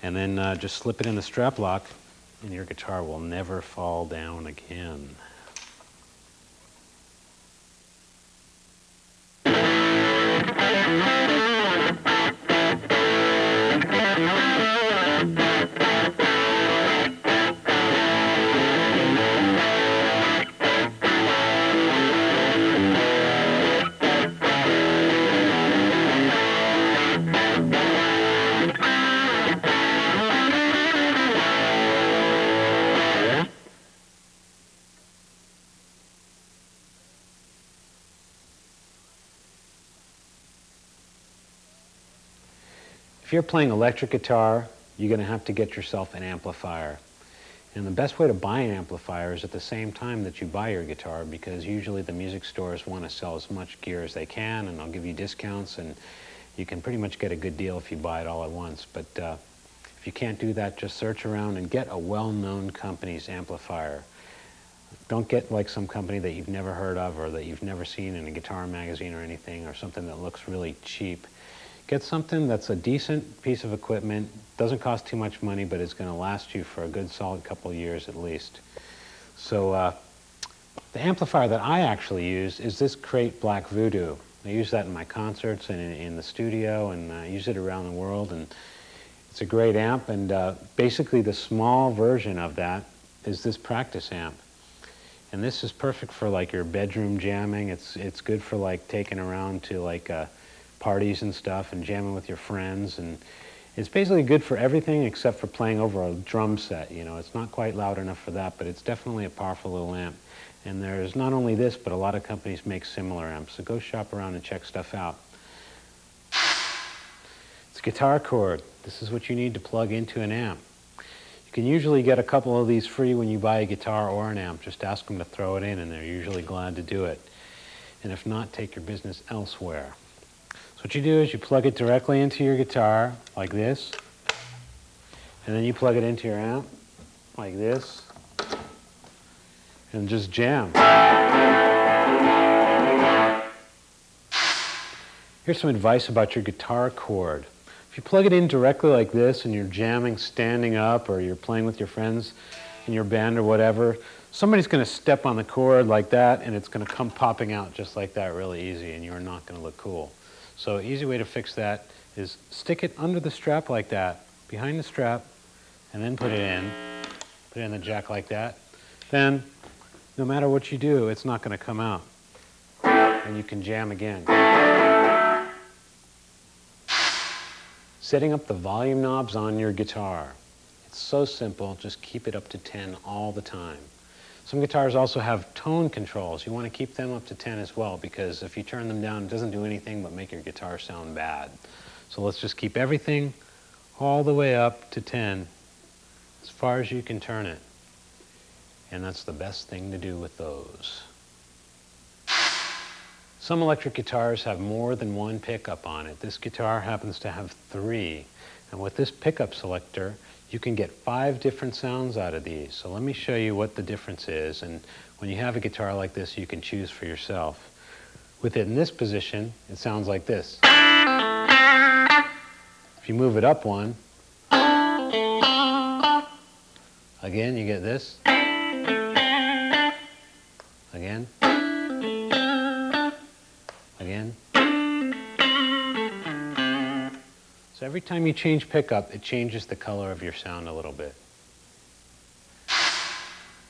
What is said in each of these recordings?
and then just slip it in the strap lock, and your guitar will never fall down again. If you're playing electric guitar, you're going to have to get yourself an amplifier. And the best way to buy an amplifier is at the same time that you buy your guitar, because usually the music stores want to sell as much gear as they can, and they'll give you discounts, and you can pretty much get a good deal if you buy it all at once. But if you can't do that, just search around and get a well-known company's amplifier. Don't get like some company that you've never heard of or that you've never seen in a guitar magazine or anything, or something that looks really cheap. Get something that's a decent piece of equipment, doesn't cost too much money, but it's going to last you for a good solid couple of years at least. So the amplifier that I actually use is this Crate Black Voodoo. I use that in my concerts and in the studio, and I use it around the world, and it's a great amp. And basically the small version of that is this practice amp. And this is perfect for like your bedroom jamming. It's good for like taking around to like parties and stuff and jamming with your friends, and it's basically good for everything except for playing over a drum set. You know, it's not quite loud enough for that, but it's definitely a powerful little amp. And there's not only this, but a lot of companies make similar amps, so go shop around and check stuff out. It's a guitar cord. This is what you need to plug into an amp. You can usually get a couple of these free when you buy a guitar or an amp. Just ask them to throw it in, and they're usually glad to do it. And if not, take your business elsewhere. So what you do is you plug it directly into your guitar, like this, and then you plug it into your amp, like this, and just jam. Here's some advice about your guitar cord. If you plug it in directly like this and you're jamming standing up, or you're playing with your friends in your band or whatever, somebody's going to step on the cord like that, and it's going to come popping out just like that really easy, and you're not going to look cool. So an easy way to fix that is stick it under the strap like that, behind the strap, and then put it in the jack like that. Then, no matter what you do, it's not going to come out, and you can jam again. Setting up the volume knobs on your guitar. It's so simple, just keep it up to 10 all the time. Some guitars also have tone controls. You want to keep them up to 10 as well, because if you turn them down, it doesn't do anything but make your guitar sound bad. So let's just keep everything all the way up to 10, as far as you can turn it. And that's the best thing to do with those. Some electric guitars have more than one pickup on it. This guitar happens to have 3. And with this pickup selector, you can get 5 different sounds out of these. So let me show you what the difference is. And when you have a guitar like this, you can choose for yourself. With it in this position, it sounds like this. If you move it up one, again, you get this. Again. Again. So every time you change pickup, it changes the color of your sound a little bit.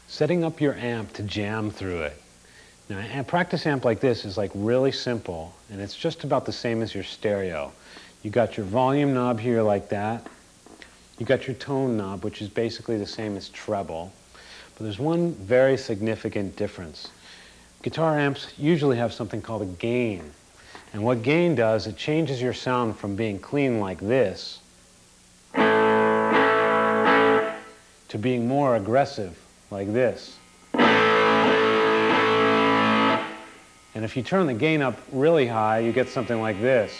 Setting up your amp to jam through it. Now, a practice amp like this is like really simple, and it's just about the same as your stereo. You got your volume knob here like that. You got your tone knob, which is basically the same as treble. But there's one very significant difference. Guitar amps usually have something called a gain. And what gain does, it changes your sound from being clean like this to being more aggressive like this. And if you turn the gain up really high, you get something like this.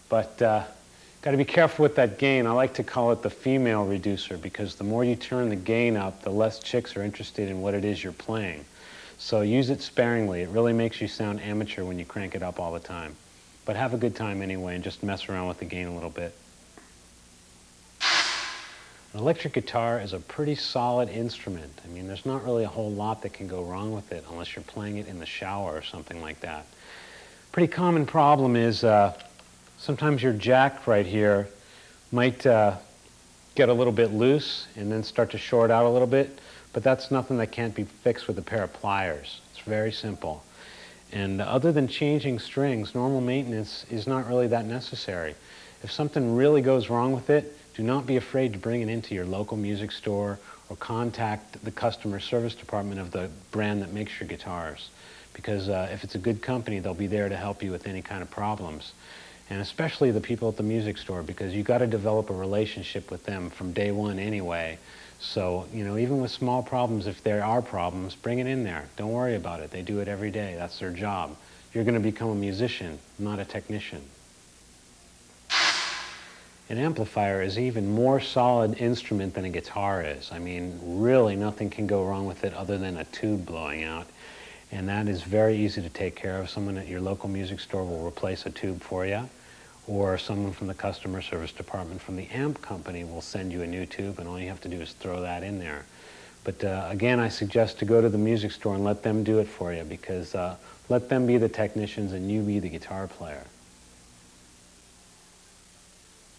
But got to be careful with that gain. I like to call it the female reducer, because the more you turn the gain up, the less chicks are interested in what it is you're playing. So use it sparingly. It really makes you sound amateur when you crank it up all the time. But have a good time anyway and just mess around with the gain a little bit. An electric guitar is a pretty solid instrument. I mean, there's not really a whole lot that can go wrong with it unless you're playing it in the shower or something like that. Pretty common problem is sometimes your jack right here might get a little bit loose and then start to short out a little bit, but that's nothing that can't be fixed with a pair of pliers. It's very simple. And other than changing strings, normal maintenance is not really that necessary. If something really goes wrong with it, do not be afraid to bring it into your local music store or contact the customer service department of the brand that makes your guitars. Because if it's a good company, they'll be there to help you with any kind of problems. And especially the people at the music store, because you've got to develop a relationship with them from day one anyway. So, you know, even with small problems, if there are problems, bring it in there. Don't worry about it. They do it every day. That's their job. You're going to become a musician, not a technician. An amplifier is an even more solid instrument than a guitar is. I mean, really nothing can go wrong with it other than a tube blowing out. And that is very easy to take care of. Someone at your local music store will replace a tube for you, or someone from the customer service department from the amp company will send you a new tube, and all you have to do is throw that in there. But again, I suggest to go to the music store and let them do it for you, because let them be the technicians and you be the guitar player.